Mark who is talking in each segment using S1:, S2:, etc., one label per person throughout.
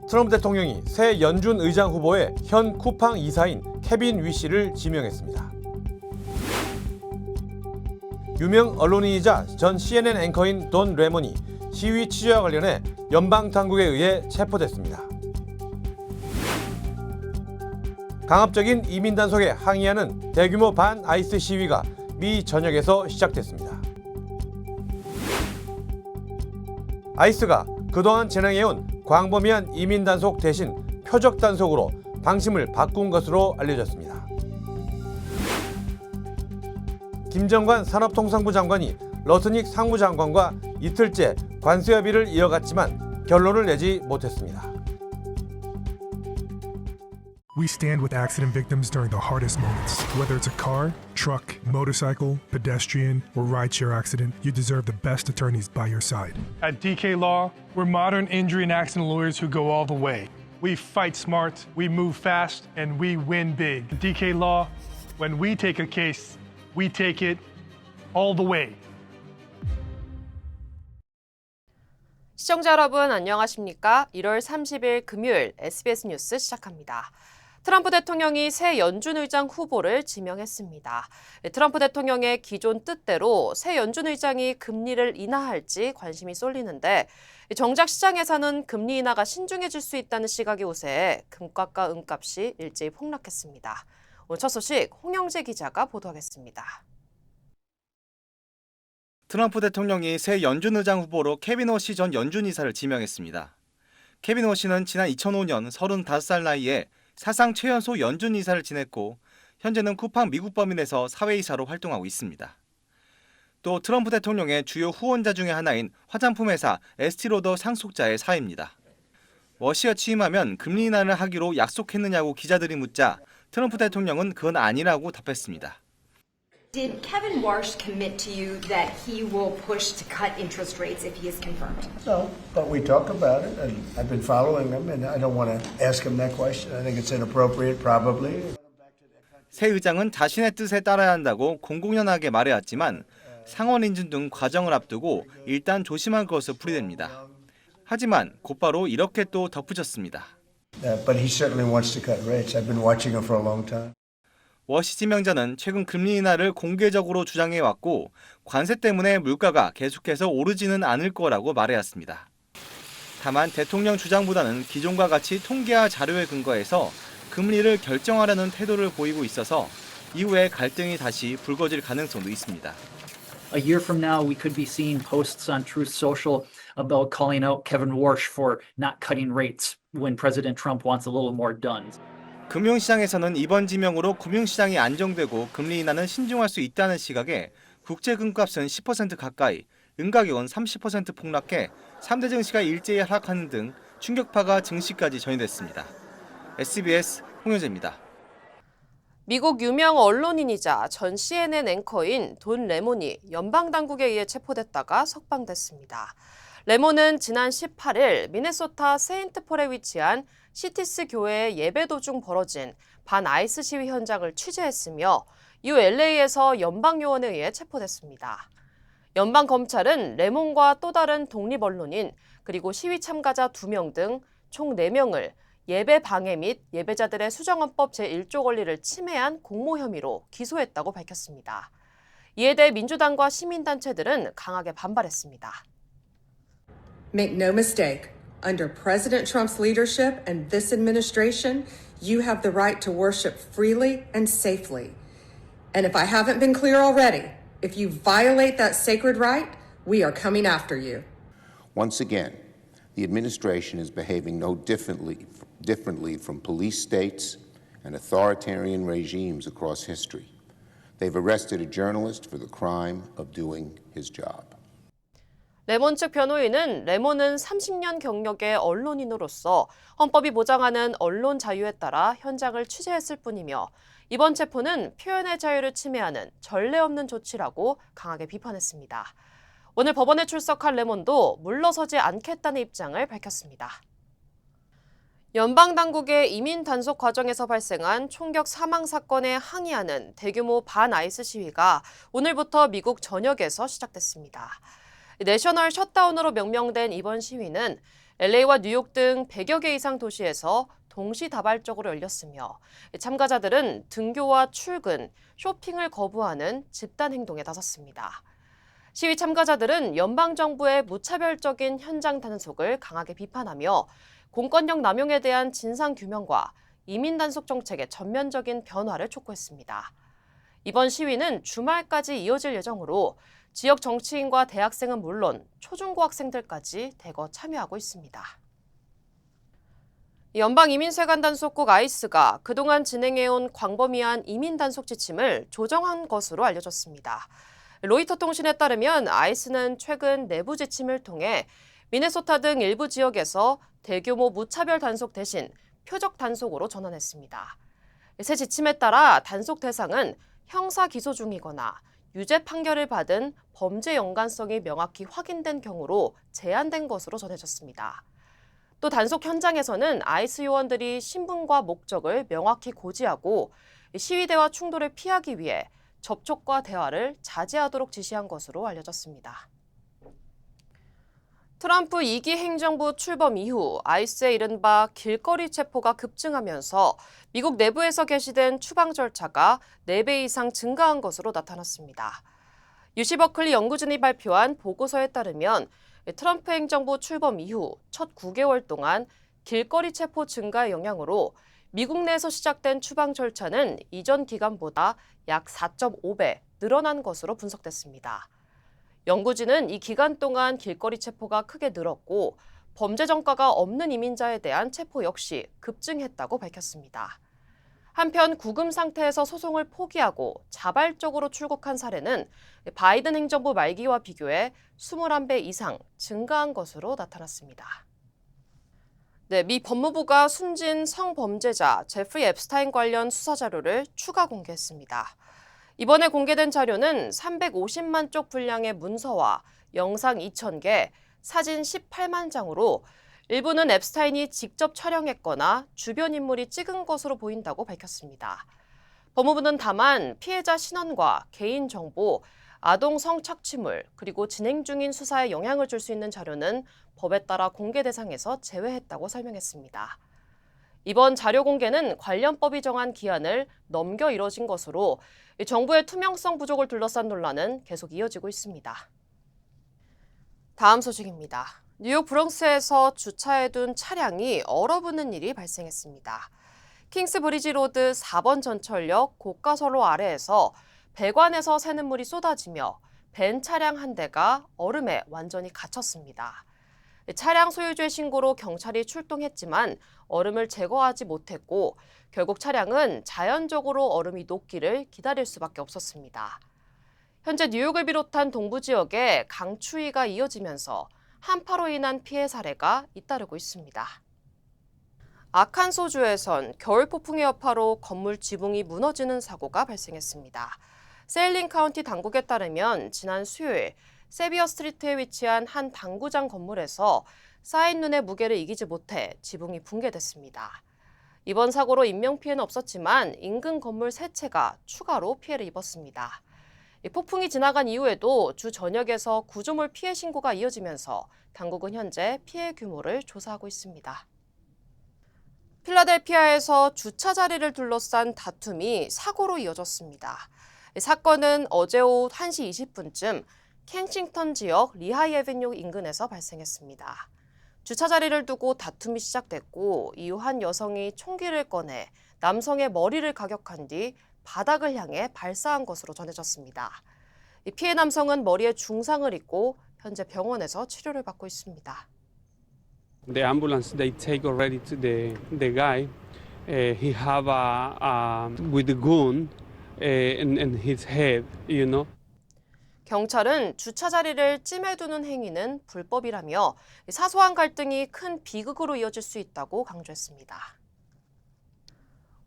S1: 트럼프 대통령이 새 연준 의장 후보에 현 쿠팡 이사인 케빈 위시를 지명했습니다. 유명 언론인이자 전 CNN 앵커인 돈 레몬이 시위 취재와 관련해 연방 당국에 의해 체포됐습니다. 강압적인 이민 단속에 항의하는 대규모 반 아이스 시위가 미 전역에서 시작됐습니다. 아이스가 그동안 진행해온 광범위한 이민 단속 대신 표적 단속으로 방침을 바꾼 것으로 알려졌습니다. 김정관 산업통상부 장관이 러스닉 상무장관과 이틀째 관세 협의를 이어갔지만 결론을 내지 못했습니다.
S2: We stand with accident victims during the hardest moments. Whether it's a car, truck, motorcycle, pedestrian, or rideshare accident, you deserve the best attorneys by your side.
S3: At DK Law, we're modern injury and accident lawyers who go all the way. We fight smart, we move fast, and we win big. At DK Law, when we take a case, we take it all the way.
S4: 시청자 여러분 안녕하십니까? 1월 30일 금요일 SBS 뉴스 시작합니다. 트럼프 대통령이 새 연준 의장 후보를 지명했습니다. 트럼프 대통령의 기존 뜻대로 새 연준 의장이 금리를 인하할지 관심이 쏠리는데 정작 시장에서는 금리 인하가 신중해질 수 있다는 시각이 우세해 금값과 은값이 일제히 폭락했습니다. 오늘 첫 소식 홍영재 기자가 보도하겠습니다.
S5: 트럼프 대통령이 새 연준 의장 후보로 케빈 워시 전 연준 이사를 지명했습니다. 케빈 워시는 지난 2005년 35살 나이에 사상 최연소 연준 이사를 지냈고 현재는 쿠팡 미국 법인에서 사회이사로 활동하고 있습니다. 또 트럼프 대통령의 주요 후원자 중의 하나인 화장품 회사 에스티로더 상속자의 사위입니다. 워시가 취임하면 금리 인하를 하기로 약속했느냐고 기자들이 묻자 트럼프 대통령은 그건 아니라고 답했습니다.
S6: Did Kevin Warsh commit to you that he will push to cut interest rates if he is confirmed?
S7: No, but we talk about it, and I've been following him, and I don't want to ask him that question. I think it's inappropriate, probably.
S5: 새 의장은 자신의 뜻에 따라야 한다고 공공연하게 말해왔지만 상원 인준 등 과정을 앞두고 일단 조심할 것으로 풀이됩니다. 하지만 곧바로 이렇게 또 덧붙였습니다.
S7: But he certainly wants to cut rates. I've been watching him for a long time.
S5: 워시 지명자는 최근 금리 인하를 공개적으로 주장해왔고 관세 때문에 물가가 계속해서 오르지는 않을 거라고 말해왔습니다. 다만 대통령 주장보다는 기존과 같이 통계와 자료에 근거해서 금리를 결정하려는 태도를 보이고 있어서 이후에 갈등이 다시 불거질 가능성도 있습니다.
S8: A year from now, we could be seeing posts on Truth Social about calling out Kevin Warsh for not cutting rates when President Trump wants a little more done.
S5: 금융시장에서는 이번 지명으로 금융시장이 안정되고 금리 인하는 신중할 수 있다는 시각에 국제 금값은 10% 가까이, 은가격은 30% 폭락해 3대 증시가 일제히 하락하는 등 충격파가 증시까지 전이됐습니다. SBS 홍현재입니다.
S4: 미국 유명 언론인이자 전 CNN 앵커인 돈 레몬이 연방당국에 의해 체포됐다가 석방됐습니다. 레몬은 지난 18일 미네소타 세인트폴에 위치한 시티스 교회의 예배 도중 벌어진 반 아이스 시위 현장을 취재했으며 이후 LA에서 연방요원에 의해 체포됐습니다. 연방검찰은 레몬과 또 다른 독립언론인 그리고 시위 참가자 2명 등 총 4명을 예배 방해 및 예배자들의 수정헌법 제1조 권리를 침해한 공모 혐의로 기소했다고 밝혔습니다. 이에 대해 민주당과 시민단체들은 강하게 반발했습니다.
S9: Make no mistake, under President Trump's leadership and this administration, you have the right to worship freely and safely. And if I haven't been clear already, if you violate that sacred right, we are coming after you.
S10: Once again, the administration is behaving no differently from police states and authoritarian regimes across history. They've arrested a journalist for the crime of doing his job.
S4: 레몬 측 변호인은 레몬은 30년 경력의 언론인으로서 헌법이 보장하는 언론 자유에 따라 현장을 취재했을 뿐이며 이번 체포는 표현의 자유를 침해하는 전례 없는 조치라고 강하게 비판했습니다. 오늘 법원에 출석한 레몬도 물러서지 않겠다는 입장을 밝혔습니다. 연방당국의 이민 단속 과정에서 발생한 총격 사망 사건에 항의하는 대규모 반아이스 시위가 오늘부터 미국 전역에서 시작됐습니다. 내셔널 셧다운으로 명명된 이번 시위는 LA와 뉴욕 등 100여 개 이상 도시에서 동시다발적으로 열렸으며 참가자들은 등교와 출근, 쇼핑을 거부하는 집단 행동에 나섰습니다. 시위 참가자들은 연방정부의 무차별적인 현장 단속을 강하게 비판하며 공권력 남용에 대한 진상규명과 이민 단속 정책의 전면적인 변화를 촉구했습니다. 이번 시위는 주말까지 이어질 예정으로 지역 정치인과 대학생은 물론 초중고 학생들까지 대거 참여하고 있습니다. 연방이민세관 단속국 아이스가 그동안 진행해온 광범위한 이민 단속 지침을 조정한 것으로 알려졌습니다. 로이터 통신에 따르면 아이스는 최근 내부 지침을 통해 미네소타 등 일부 지역에서 대규모 무차별 단속 대신 표적 단속으로 전환했습니다. 새 지침에 따라 단속 대상은 형사 기소 중이거나 유죄 판결을 받은 범죄 연관성이 명확히 확인된 경우로 제한된 것으로 전해졌습니다. 또 단속 현장에서는 아이스 요원들이 신분과 목적을 명확히 고지하고 시위대와 충돌을 피하기 위해 접촉과 대화를 자제하도록 지시한 것으로 알려졌습니다. 트럼프 2기 행정부 출범 이후 아이스의 이른바 길거리 체포가 급증하면서 미국 내부에서 게시된 추방 절차가 4배 이상 증가한 것으로 나타났습니다. UC 버클리 연구진이 발표한 보고서에 따르면 트럼프 행정부 출범 이후 첫 9개월 동안 길거리 체포 증가의 영향으로 미국 내에서 시작된 추방 절차는 이전 기간보다 약 4.5배 늘어난 것으로 분석됐습니다. 연구진은 이 기간 동안 길거리 체포가 크게 늘었고 범죄 전과가 없는 이민자에 대한 체포 역시 급증했다고 밝혔습니다. 한편 구금 상태에서 소송을 포기하고 자발적으로 출국한 사례는 바이든 행정부 말기와 비교해 21배 이상 증가한 것으로 나타났습니다. 미 법무부가 숨진 성범죄자 제프리 앱스타인 관련 수사 자료를 추가 공개했습니다. 이번에 공개된 자료는 350만 쪽 분량의 문서와 영상 2,000개, 사진 18만 장으로 일부는 앱스타인이 직접 촬영했거나 주변 인물이 찍은 것으로 보인다고 밝혔습니다. 법무부는 다만 피해자 신원과 개인정보, 아동 성착취물, 그리고 진행 중인 수사에 영향을 줄 수 있는 자료는 법에 따라 공개 대상에서 제외했다고 설명했습니다. 이번 자료 공개는 관련법이 정한 기한을 넘겨 이뤄진 것으로 정부의 투명성 부족을 둘러싼 논란은 계속 이어지고 있습니다. 다음 소식입니다. 뉴욕 브롱스에서 주차해둔 차량이 얼어붙는 일이 발생했습니다. 킹스브리지 로드 4번 전철역 고가선로 아래에서 배관에서 새는 물이 쏟아지며 벤 차량 한 대가 얼음에 완전히 갇혔습니다. 차량 소유주의 신고로 경찰이 출동했지만 얼음을 제거하지 못했고 결국 차량은 자연적으로 얼음이 녹기를 기다릴 수밖에 없었습니다. 현재 뉴욕을 비롯한 동부 지역에 강추위가 이어지면서 한파로 인한 피해 사례가 잇따르고 있습니다. 아칸소주에선 겨울 폭풍의 여파로 건물 지붕이 무너지는 사고가 발생했습니다. 세일링 카운티 당국에 따르면 지난 수요일 세비어 스트리트에 위치한 한 당구장 건물에서 쌓인 눈의 무게를 이기지 못해 지붕이 붕괴됐습니다. 이번 사고로 인명피해는 없었지만 인근 건물 3채가 추가로 피해를 입었습니다. 폭풍이 지나간 이후에도 주 전역에서 구조물 피해 신고가 이어지면서 당국은 현재 피해 규모를 조사하고 있습니다. 필라델피아에서 주차 자리를 둘러싼 다툼이 사고로 이어졌습니다. 사건은 어제 오후 1시 20분쯤 켄싱턴 지역 리하이 애비뉴 인근에서 발생했습니다. 주차 자리를 두고 다툼이 시작됐고 이후 한 여성이 총기를 꺼내 남성의 머리를 가격한 뒤 바닥을 향해 발사한 것으로 전해졌습니다. 피해 남성은 머리에 중상을 입고 현재 병원에서 치료를 받고 있습니다.
S11: The ambulance they take already to the guy. He have with the gun in his head, you know.
S4: 경찰은 주차 자리를 찜해두는 행위는 불법이라며 사소한 갈등이 큰 비극으로 이어질 수 있다고 강조했습니다.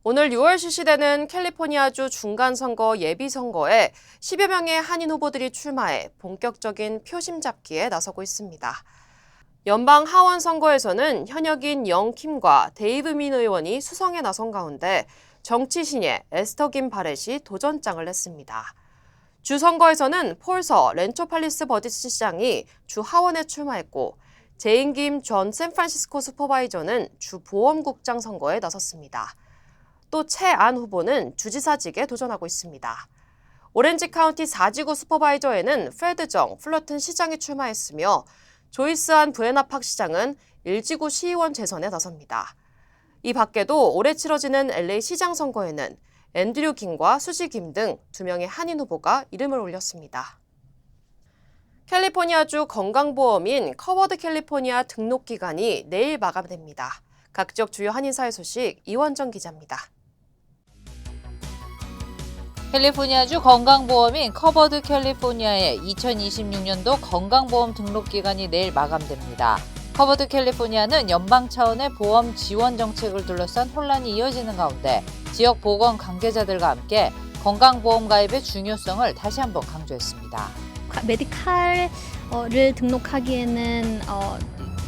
S4: 오늘 6월 실시되는 캘리포니아주 중간선거 예비선거에 10여 명의 한인 후보들이 출마해 본격적인 표심 잡기에 나서고 있습니다. 연방 하원 선거에서는 현역인 영킴과 데이브 민 의원이 수성에 나선 가운데 정치신예 에스터 김 바렛이 도전장을 냈습니다. 주 선거에서는 폴서 렌초팔리스 버디스 시장이 주 하원에 출마했고 제인 김 전 샌프란시스코 슈퍼바이저는 주 보험국장 선거에 나섰습니다. 또 최안 후보는 주지사직에 도전하고 있습니다. 오렌지 카운티 4지구 슈퍼바이저에는 프레드 정 플러튼 시장이 출마했으며 조이스안 부에나팍 시장은 1지구 시의원 재선에 나섭니다. 이 밖에도 올해 치러지는 LA 시장 선거에는 앤드류 김과 수지 김 등 2명의 한인 후보가 이름을 올렸습니다. 캘리포니아주 건강보험인 커버드 캘리포니아 등록 기간이 내일 마감됩니다. 각 지역 주요 한인사회 소식 이원정 기자입니다.
S12: 캘리포니아주 건강보험인 커버드 캘리포니아의 2026년도 건강보험 등록 기간이 내일 마감됩니다. 커버드 캘리포니아는 연방 차원의 보험 지원 정책을 둘러싼 혼란이 이어지는 가운데 지역 보건 관계자들과 함께 건강보험 가입의 중요성을 다시 한번 강조했습니다.
S13: 메디칼을 등록하기에는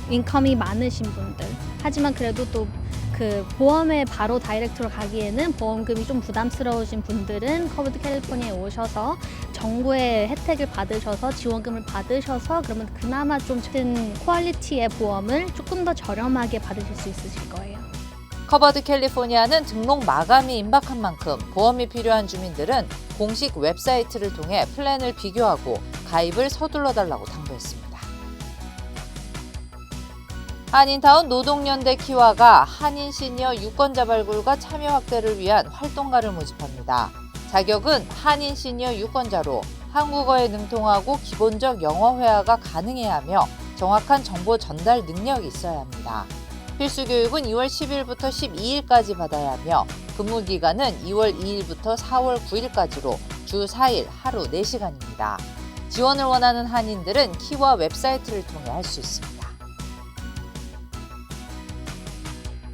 S13: 인컴이 많으신 분들, 하지만 그래도 또 그 보험에 바로 다이렉트로 가기에는 보험금이 좀 부담스러우신 분들은 커버드 캘리포니아에 오셔서 정부의 혜택을 받으셔서 지원금을 받으셔서 그러면 그나마 좀 큰 퀄리티의 보험을 조금 더 저렴하게 받으실 수 있으실 거예요.
S12: 커버드 캘리포니아는 등록 마감이 임박한 만큼 보험이 필요한 주민들은 공식 웹사이트를 통해 플랜을 비교하고 가입을 서둘러달라고 당부했습니다. 한인타운 노동연대 키와가 한인 시니어 유권자 발굴과 참여 확대를 위한 활동가를 모집합니다. 자격은 한인 시니어 유권자로 한국어에 능통하고 기본적 영어 회화가 가능해야 하며 정확한 정보 전달 능력이 있어야 합니다. 필수 교육은 2월 10일부터 12일까지 받아야 하며 근무 기간은 2월 2일부터 4월 9일까지로 주 4일 하루 4시간입니다. 지원을 원하는 한인들은 키와 웹사이트를 통해 할 수 있습니다.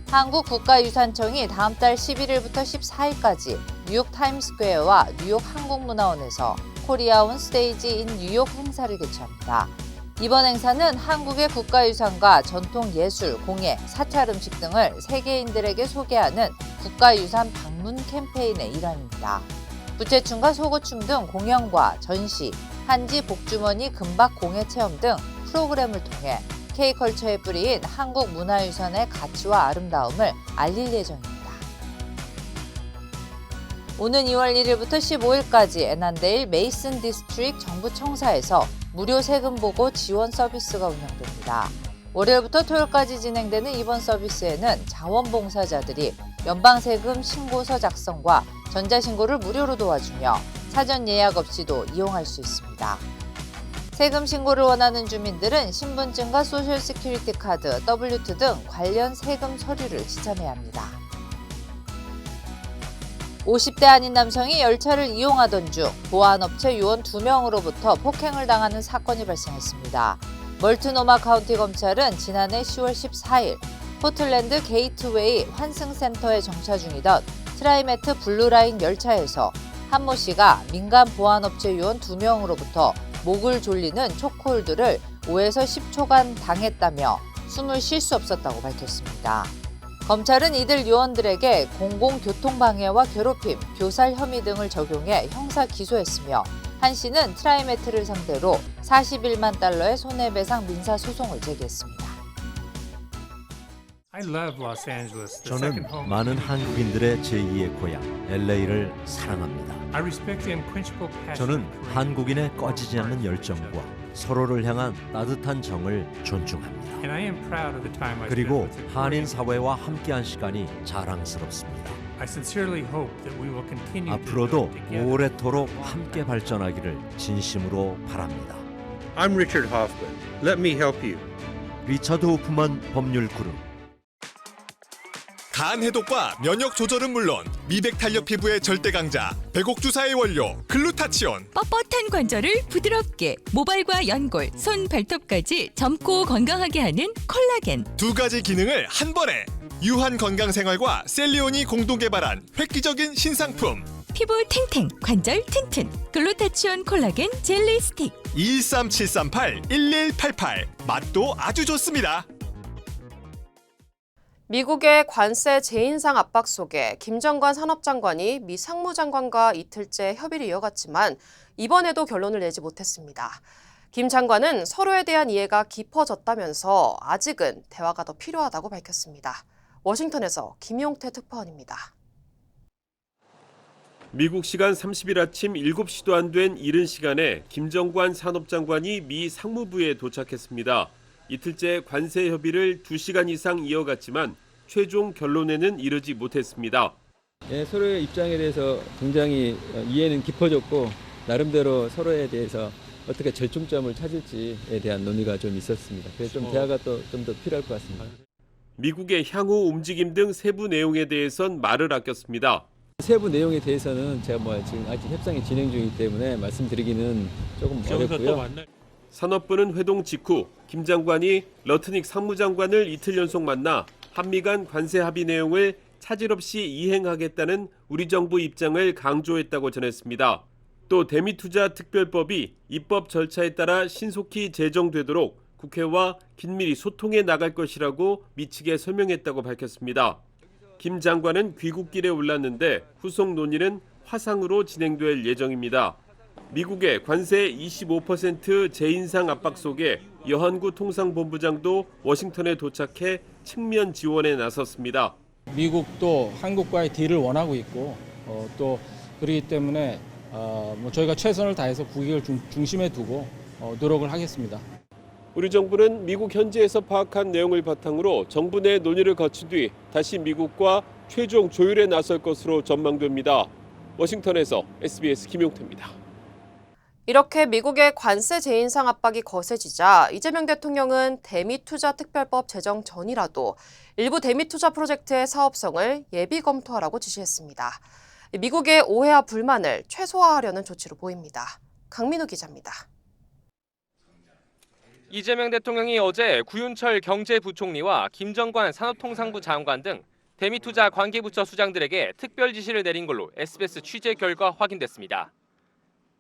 S12: 한국국가유산청이 다음 달 11일부터 14일까지 뉴욕 타임스퀘어와 뉴욕 한국문화원에서 코리아 온 스테이지 인 뉴욕 행사를 개최합니다. 이번 행사는 한국의 국가유산과 전통 예술, 공예, 사찰 음식 등을 세계인들에게 소개하는 국가유산 방문 캠페인의 일환입니다. 부채춤과 소고춤 등 공연과 전시, 한지 복주머니 금박 공예 체험 등 프로그램을 통해 K컬처에 뿌리인 한국 문화유산의 가치와 아름다움을 알릴 예정입니다. 오는 2월 1일부터 15일까지 애난데일 메이슨 디스트릭 정부청사에서 무료 세금 보고 지원 서비스가 운영됩니다. 월요일부터 토요일까지 진행되는 이번 서비스에는 자원봉사자들이 연방세금 신고서 작성과 전자신고를 무료로 도와주며 사전 예약 없이도 이용할 수 있습니다. 세금 신고를 원하는 주민들은 신분증과 소셜 시큐리티 카드, W2 등 관련 세금 서류를 지참해야 합니다. 50대 한인 남성이 열차를 이용하던 중 보안업체 요원 2명으로부터 폭행을 당하는 사건이 발생했습니다. 멀티노마 카운티 검찰은 지난해 10월 14일 포틀랜드 게이트웨이 환승센터에 정차 중이던 트라이메트 블루라인 열차에서 한 모 씨가 민간 보안업체 요원 2명으로부터 목을 졸리는 초크홀드를 5에서 10초간 당했다며 숨을 쉴 수 없었다고 밝혔습니다. 검찰은 이들 요원들에게 공공교통방해와 괴롭힘, 교살 혐의 등을 적용해 형사 기소했으며 한 씨는 트라이메트를 상대로 41만 달러의 손해배상 민사소송을 제기했습니다.
S14: 저는 많은 한국인들의 제2의 고향 LA를 사랑합니다. 저는 한국인의 꺼지지 않는 열정과 서로를 향한 따뜻한 정을 존중합니다. 그리고 한인 사회와 함께한 시간이 자랑스럽습니다. 앞으로도 오래도록 함께 발전하기를 진심으로 바랍니다.
S15: I'm Richard Hoffman. Let me help you.
S14: 리처드 호프만 법률 그룹.
S16: 간 해독과 면역 조절은 물론 미백 탄력 피부의 절대 강자 백옥주사의 원료 글루타치온.
S17: 뻣뻣한 관절을 부드럽게, 모발과 연골, 손 발톱까지 젊고 건강하게 하는 콜라겐.
S16: 두 가지 기능을 한 번에. 유한 건강 생활과 셀리온이 공동 개발한 획기적인 신상품.
S17: 피부 탱탱, 관절 튼튼. 글루타치온 콜라겐 젤리 스틱.
S16: 213-738-1188. 맛도 아주 좋습니다.
S4: 미국의 관세 재인상 압박 속에 김정관 산업장관이 미 상무장관과 이틀째 협의를 이어갔지만 이번에도 결론을 내지 못했습니다. 김 장관은 서로에 대한 이해가 깊어졌다면서 아직은 대화가 더 필요하다고 밝혔습니다. 워싱턴에서 김용태 특파원입니다.
S18: 미국 시간 30일 아침 7시도 안 된 이른 시간에 김정관 산업장관이 미 상무부에 도착했습니다. 이틀째 관세 협의를 2시간 이상 이어갔지만 최종 결론에는 이르지 못했습니다.
S19: 서로의 입장에 대해서 굉장히 이해는 깊어졌고 나름대로 서로에 대해서 어떻게 절충점을 찾을지에 대한 논의가 좀 있었습니다. 그래서 좀 대화가 또 좀 더 필요할 것 같습니다.
S18: 미국의 향후 움직임 등 세부 내용에 대해선 말을 아꼈습니다.
S19: 세부 내용에 대해서는 제가 지금 아직 협상이 진행 중이기 때문에 말씀드리기는 조금 어렵고요.
S18: 산업부는 회동 직후 김 장관이 러트닉 상무장관을 이틀 연속 만나 한미 간 관세 합의 내용을 차질 없이 이행하겠다는 우리 정부 입장을 강조했다고 전했습니다. 또 대미투자 특별법이 입법 절차에 따라 신속히 제정되도록 국회와 긴밀히 소통해 나갈 것이라고 미치게 설명했다고 밝혔습니다. 김 장관은 귀국길에 올랐는데 후속 논의는 화상으로 진행될 예정입니다. 미국의 관세 25% 재인상 압박 속에 여한구 통상본부장도 워싱턴에 도착해 측면 지원에 나섰습니다.
S20: 미국도 한국과의 딜을 원하고 있고 또 그렇기 때문에 저희가 최선을 다해서 국익을 중심에 두고 노력을 하겠습니다.
S18: 우리 정부는 미국 현지에서 파악한 내용을 바탕으로 정부 내 논의를 거친 뒤 다시 미국과 최종 조율에 나설 것으로 전망됩니다. 워싱턴에서 SBS 김용태입니다.
S4: 이렇게 미국의 관세 재인상 압박이 거세지자 이재명 대통령은 대미투자 특별법 제정 전이라도 일부 대미투자 프로젝트의 사업성을 예비 검토하라고 지시했습니다. 미국의 오해와 불만을 최소화하려는 조치로 보입니다. 강민우 기자입니다.
S21: 이재명 대통령이 어제 구윤철 경제부총리와 김정관 산업통상부 장관 등 대미투자 관계부처 수장들에게 특별 지시를 내린 걸로 SBS 취재 결과 확인됐습니다.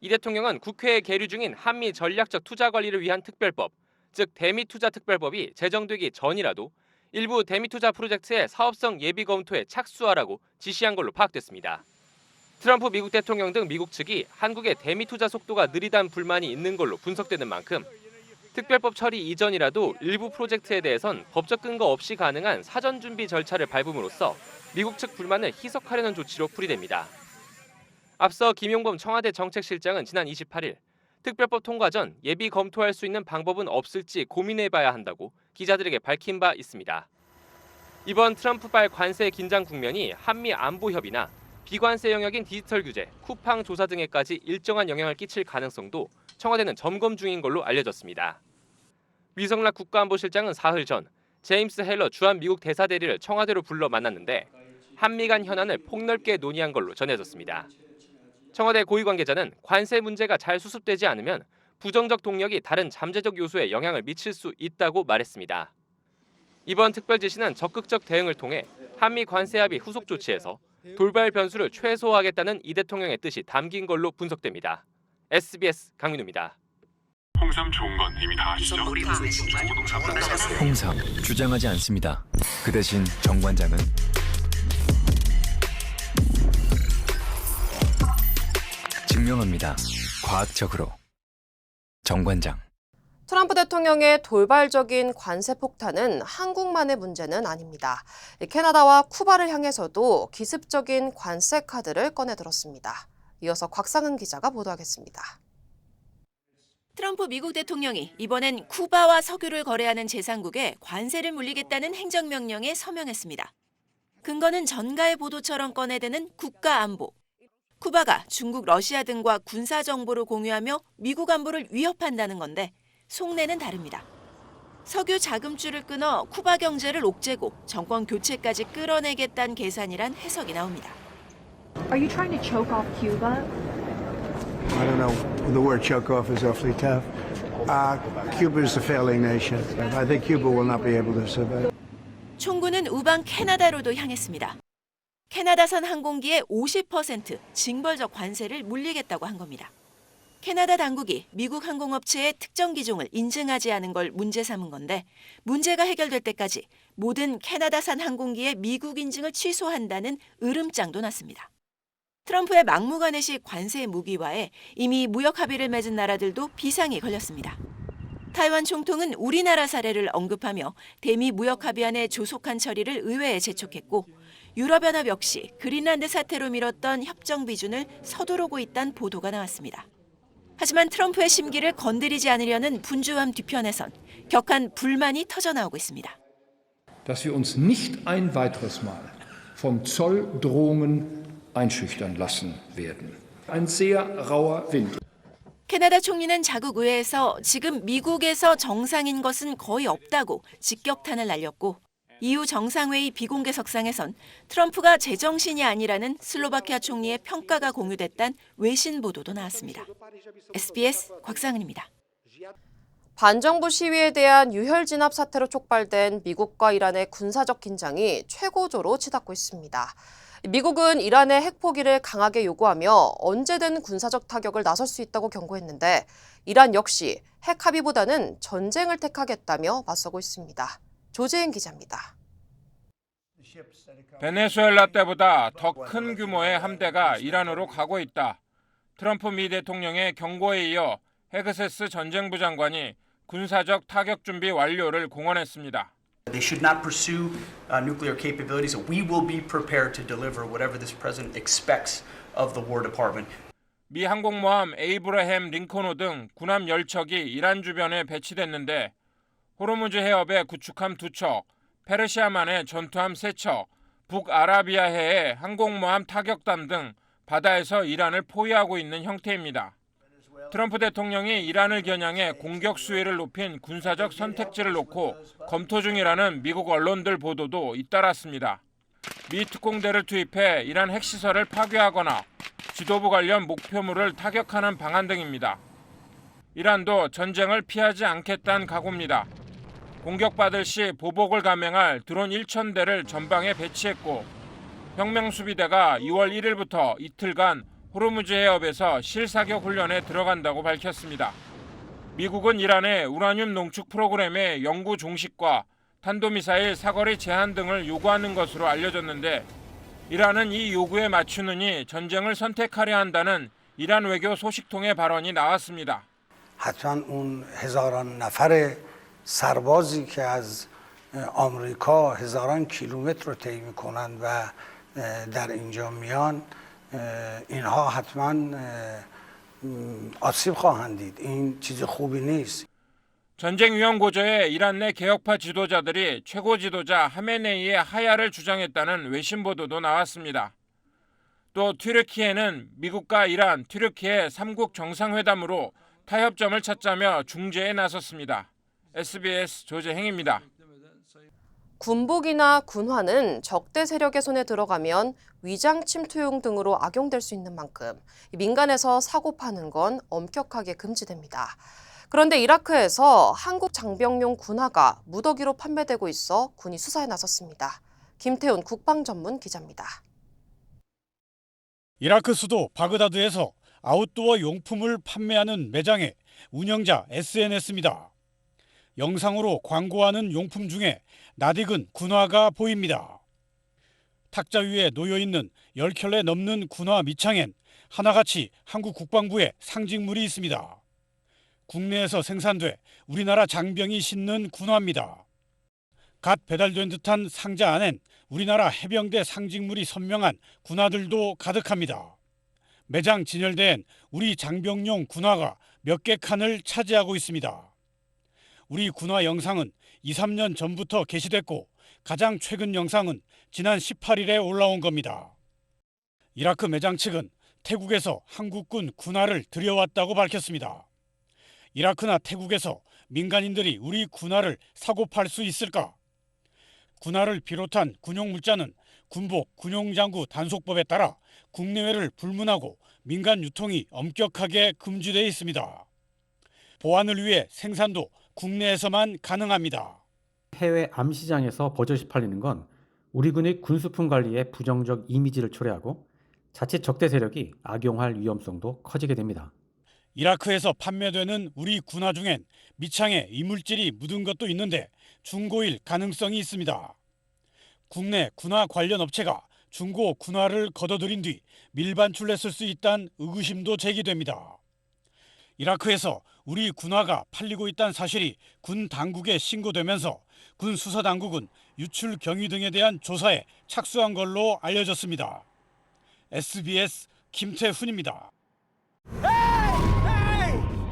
S21: 이 대통령은 국회에 계류 중인 한미 전략적 투자 관리를 위한 특별법, 즉 대미투자 특별법이 제정되기 전이라도 일부 대미투자 프로젝트의 사업성 예비 검토에 착수하라고 지시한 걸로 파악됐습니다. 트럼프 미국 대통령 등 미국 측이 한국의 대미투자 속도가 느리다는 불만이 있는 걸로 분석되는 만큼 특별법 처리 이전이라도 일부 프로젝트에 대해선 법적 근거 없이 가능한 사전 준비 절차를 밟음으로써 미국 측 불만을 희석하려는 조치로 풀이됩니다. 앞서 김용범 청와대 정책실장은 지난 28일 특별법 통과 전 예비 검토할 수 있는 방법은 없을지 고민해봐야 한다고 기자들에게 밝힌 바 있습니다. 이번 트럼프발 관세 긴장 국면이 한미 안보 협의나 비관세 영역인 디지털 규제, 쿠팡 조사 등에까지 일정한 영향을 끼칠 가능성도 청와대는 점검 중인 걸로 알려졌습니다. 위성락 국가안보실장은 사흘 전 제임스 헬러 주한 미국 대사대리를 청와대로 불러 만났는데 한미 간 현안을 폭넓게 논의한 걸로 전해졌습니다. 청와대 고위 관계자는 관세 문제가 잘 수습되지 않으면 부정적 동력이 다른 잠재적 요소에 영향을 미칠 수 있다고 말했습니다. 이번 특별 지시는 적극적 대응을 통해 한미 관세 합의 후속 조치에서 돌발 변수를 최소화하겠다는 이 대통령의 뜻이 담긴 걸로 분석됩니다. SBS 강민우입니다.
S22: 홍삼 좋은 건 이미 다 아시죠?
S23: 홍삼 주장하지 않습니다. 그 대신 정관장은 증명합니다. 과학적으로. 정관장.
S4: 트럼프 대통령의 돌발적인 관세 폭탄은 한국만의 문제는 아닙니다. 캐나다와 쿠바를 향해서도 기습적인 관세 카드를 꺼내들었습니다. 이어서 곽상은 기자가 보도하겠습니다.
S24: 트럼프 미국 대통령이 이번엔 쿠바와 석유를 거래하는 제3국에 관세를 물리겠다는 행정명령에 서명했습니다. 근거는 전가의 보도처럼 꺼내드는 국가안보. 쿠바가 중국, 러시아 등과 군사정보를 공유하며 미국 안보를 위협한다는 건데 속내는 다릅니다. 석유 자금줄을 끊어 쿠바 경제를 옥죄고 정권 교체까지 끌어내겠다는 계산이란 해석이 나옵니다.
S25: Are you trying to choke off Cuba?
S7: I don't know. The word choke off is awfully tough. Cuba is a failing nation. I think Cuba will not be able to survive.
S24: 총구는 우방 캐나다로도 향했습니다. 캐나다산 항공기의 50% 징벌적 관세를 물리겠다고 한 겁니다. 캐나다 당국이 미국 항공업체의 특정 기종을 인증하지 않은 걸 문제 삼은 건데 문제가 해결될 때까지 모든 캐나다산 항공기의 미국 인증을 취소한다는 으름장도 났습니다. 트럼프의 막무가내식 관세 무기화에 이미 무역 합의를 맺은 나라들도 비상이 걸렸습니다. 타이완 총통은 우리나라 사례를 언급하며 대미 무역 합의안의 조속한 처리를 의회에 재촉했고 유럽연합 역시 그린란드 사태로 미뤘던 협정 비준을 서두르고 있다는 보도가 나왔습니다. 하지만 트럼프의 심기를 건드리지 않으려는 분주함 뒤편에선 격한 불만이 터져나오고 있습니다.
S1: Dass wir uns nicht ein weiteres Mal von Zolldrohungen einschüchtern lassen werden. Ein sehr rauer Wind.
S24: 캐나다 총리는 자국 의회에서 지금 미국에서 정상인 것은 거의 없다고 직격탄을 날렸고 EU 정상회의 비공개석상에선 트럼프가 제정신이 아니라는 슬로바키아 총리의 평가가 공유됐다는 외신 보도도 나왔습니다. SBS 곽상은입니다.
S4: 반정부 시위에 대한 유혈 진압 사태로 촉발된 미국과 이란의 군사적 긴장이 최고조로 치닫고 있습니다. 미국은 이란의 핵포기를 강하게 요구하며 언제든 군사적 타격을 나설 수 있다고 경고했는데 이란 역시 핵 합의보다는 전쟁을 택하겠다며 맞서고 있습니다. 조재인 기자입니다.
S2: 베네수엘라 때보다 더 큰 규모의 함대가 이란으로 가고 있다. 트럼프 미 대통령의 경고에 이어 헤그세스 전쟁부 장관이 군사적 타격 준비 완료를 공언했습니다.
S3: They should not pursue nuclear capabilities. We will be prepared to deliver whatever this president expects of the War Department.
S2: 미 항공모함 에이브라햄 링컨호 등 군함 10척이 이란 주변에 배치됐는데 호르무즈 해협에 구축함 2척, 페르시아만의 전투함 3척, 북아라비아해의 항공모함 타격담 등 바다에서 이란을 포위하고 있는 형태입니다. 트럼프 대통령이 이란을 겨냥해 공격 수위를 높인 군사적 선택지를 놓고 검토 중이라는 미국 언론들 보도도 잇따랐습니다. 미 특공대를 투입해 이란 핵시설을 파괴하거나 지도부 관련 목표물을 타격하는 방안 등입니다. 이란도 전쟁을 피하지 않겠다는 각오입니다. 공격받을 시 보복을 감행할 드론 1,000대를 전방에 배치했고 혁명수비대가 2월 1일부터 이틀간 호르무즈 해협에서 실사격 훈련에 들어간다고 밝혔습니다. 미국은 이란의 우라늄 농축 프로그램의 영구 종식과 탄도미사일 사거리 제한 등을 요구하는 것으로 알려졌는데 이란은 이 요구에 맞추느니 전쟁을 선택하려 한다는 이란 외교 소식통의 발언이 나왔습니다.
S7: حتما اون هزاران نفر سربازی که از آمریکا هزاران کیلومتر رو طی میکنند و در اینجا میان اینها حتما آسیب خواهند دید. این چیز خوبی نیست.
S2: 전쟁 위험 고조에 이란 내 개혁파 지도자들이 최고 지도자 하메네이의 하야를 주장했다는 외신 보도도 나왔습니다. 또 튀르키예는 미국과 이란, 튀르키예 3국 정상회담으로 타협점을 찾자며 중재에 나섰습니다. SBS 조재행입니다.
S4: 군복이나 군화는 적대 세력의 손에 들어가면 위장 침투용 등으로 악용될 수 있는 만큼 민간에서 사고 파는 건 엄격하게 금지됩니다. 그런데 이라크에서 한국 장병용 군화가 무더기로 판매되고 있어 군이 수사에 나섰습니다. 김태훈 국방전문 기자입니다.
S6: 이라크 수도 바그다드에서 아웃도어 용품을 판매하는 매장의 운영자 SNS입니다. 영상으로 광고하는 용품 중에 낯익은 군화가 보입니다. 탁자 위에 놓여있는 10켤레 넘는 군화 밑창엔 하나같이 한국 국방부의 상징물이 있습니다. 국내에서 생산돼 우리나라 장병이 신는 군화입니다. 갓 배달된 듯한 상자 안엔 우리나라 해병대 상징물이 선명한 군화들도 가득합니다. 매장 진열대엔 우리 장병용 군화가 몇 개 칸을 차지하고 있습니다. 우리 군화 영상은 2, 3년 전부터 게시됐고 가장 최근 영상은 지난 18일에 올라온 겁니다. 이라크 매장 측은 태국에서 한국군 군화를 들여왔다고 밝혔습니다. 이라크나 태국에서 민간인들이 우리 군화를 사고 팔 수 있을까? 군화를 비롯한 군용물자는 군복, 군용장구 단속법에 따라 국내외를 불문하고 민간 유통이 엄격하게 금지되어 있습니다. 보안을 위해 생산도 국내에서만 가능합니다.
S8: 해외 암시장에서 버젓이 팔리는 건 우리 군의 군수품 관리에 부정적 이미지를 초래하고 자칫 적대 세력이 악용할 위험성도 커지게 됩니다.
S6: 이라크에서 판매되는 우리 군화 중엔 밑창에 이물질이 묻은 것도 있는데 중고일 가능성이 있습니다. 국내 군화 관련 업체가 중고 군화를 걷어들인 뒤 밀반출했을 수 있다는 의구심도 제기됩니다. 이라크에서 우리 군화가 팔리고 있다는 사실이 군 당국에 신고되면서 군 수사당국은 유출 경위 등에 대한 조사에 착수한 걸로 알려졌습니다. SBS 김태훈입니다.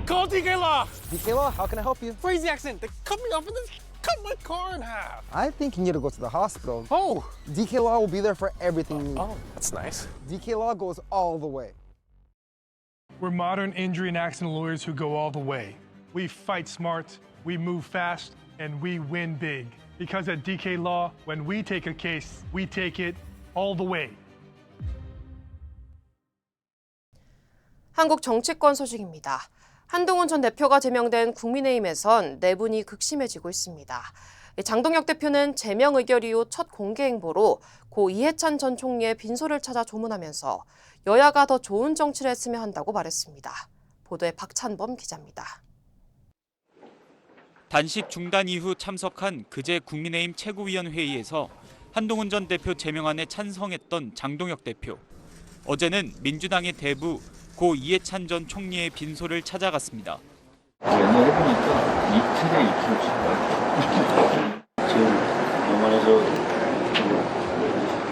S5: Call DK Law. DK Law, how can I help you? Crazy accident. They cut me off and then cut my car in half.
S9: I think you need to go to the hospital.
S5: Oh.
S9: DK Law will be there for everything you need.
S5: Oh, that's nice.
S9: DK Law goes all the way.
S10: We're modern injury and accident lawyers who go all the way. We fight smart, we move fast, and we win big. Because at DK Law, when we take a case, we take it all the way.
S4: 한국 정치권 소식입니다. 한동훈 전 대표가 제명된 국민의힘에선 내분이 극심해지고 있습니다. 장동혁 대표는 제명 의결 이후 첫 공개 행보로 고 이해찬 전 총리의 빈소를 찾아 조문하면서 여야가 더 좋은 정치를 했으면 한다고 말했습니다. 보도에 박찬범 기자입니다.
S11: 단식 중단 이후 참석한 그제 국민의힘 최고위원회의에서 한동훈 전 대표 제명안에 찬성했던 장동혁 대표. 어제는 민주당의 대부 고 이해찬 전 총리의 빈소를 찾아갔습니다.
S13: 옛날에 보니까 이틀에 2kg씩 빠져. 지금 병원에서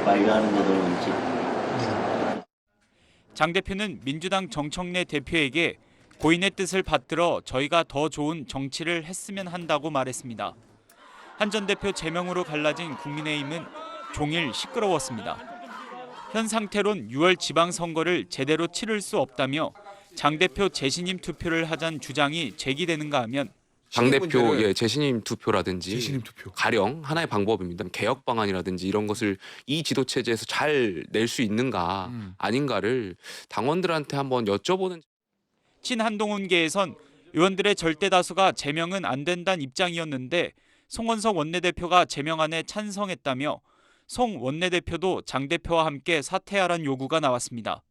S13: 관리하는 거들은 있지.
S11: 장 대표는 민주당 정청래 대표에게 고인의 뜻을 받들어 저희가 더 좋은 정치를 했으면 한다고 말했습니다. 한 전 대표 제명으로 갈라진 국민의힘은 종일 시끄러웠습니다. 현 상태론 6월 지방선거를 제대로 치를 수 없다며 장 대표 재신임 투표를 하자는 주장이 제기되는가 하면
S26: 당대표 재신임 투표라든지 가령 하나의 방법입니다. 개혁 방안이라든지 이런 것을 이 지도체제에서 잘 낼 수 있는가 아닌가를 당원들한테 한번 여쭤보는.
S11: 친한동훈계에선 의원들의 절대 다수가 제명은 안 된다는 입장이었는데 송원석 원내대표가 제명안에 찬성했다며 송 원내대표도 장 대표와 함께 사퇴하라는 요구가 나왔습니다.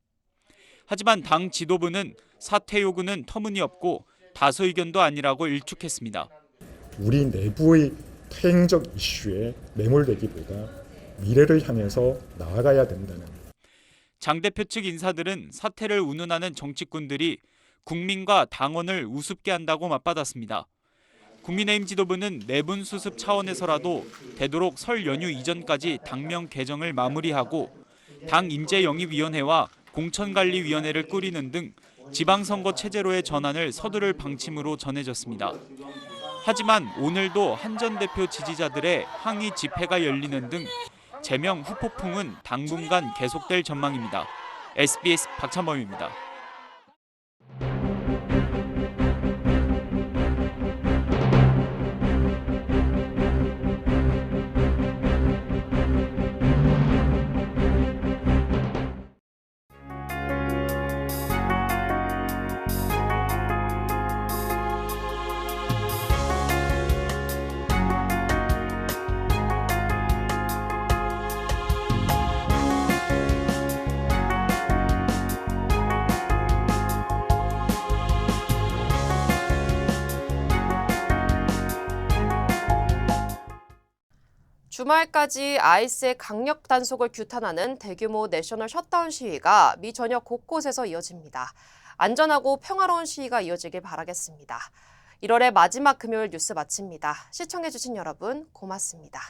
S11: 하지만 당 지도부는 사퇴 요구는 터무니없고 다수 의견도 아니라고 일축했습니다.
S27: 우리 내부의 퇴행적 이슈에 매몰되기보다 미래를 향해서 나아가야 된다는.
S11: 장 대표 측 인사들은 사퇴를 운운하는 정치꾼들이 국민과 당원을 우습게 한다고 맞받았습니다. 국민의힘 지도부는 내분 수습 차원에서라도 되도록 설 연휴 이전까지 당명 개정을 마무리하고 당 인재영입위원회와 공천관리위원회를 꾸리는 등 지방선거 체제로의 전환을 서두를 방침으로 전해졌습니다. 하지만 오늘도 한 전 대표 지지자들의 항의 집회가 열리는 등 제명 후폭풍은 당분간 계속될 전망입니다. SBS 박찬범입니다.
S4: 주말까지 아이스의 강력 단속을 규탄하는 대규모 내셔널 셧다운 시위가 미 전역 곳곳에서 이어집니다. 안전하고 평화로운 시위가 이어지길 바라겠습니다. 1월의 마지막 금요일 뉴스 마칩니다. 시청해주신 여러분 고맙습니다.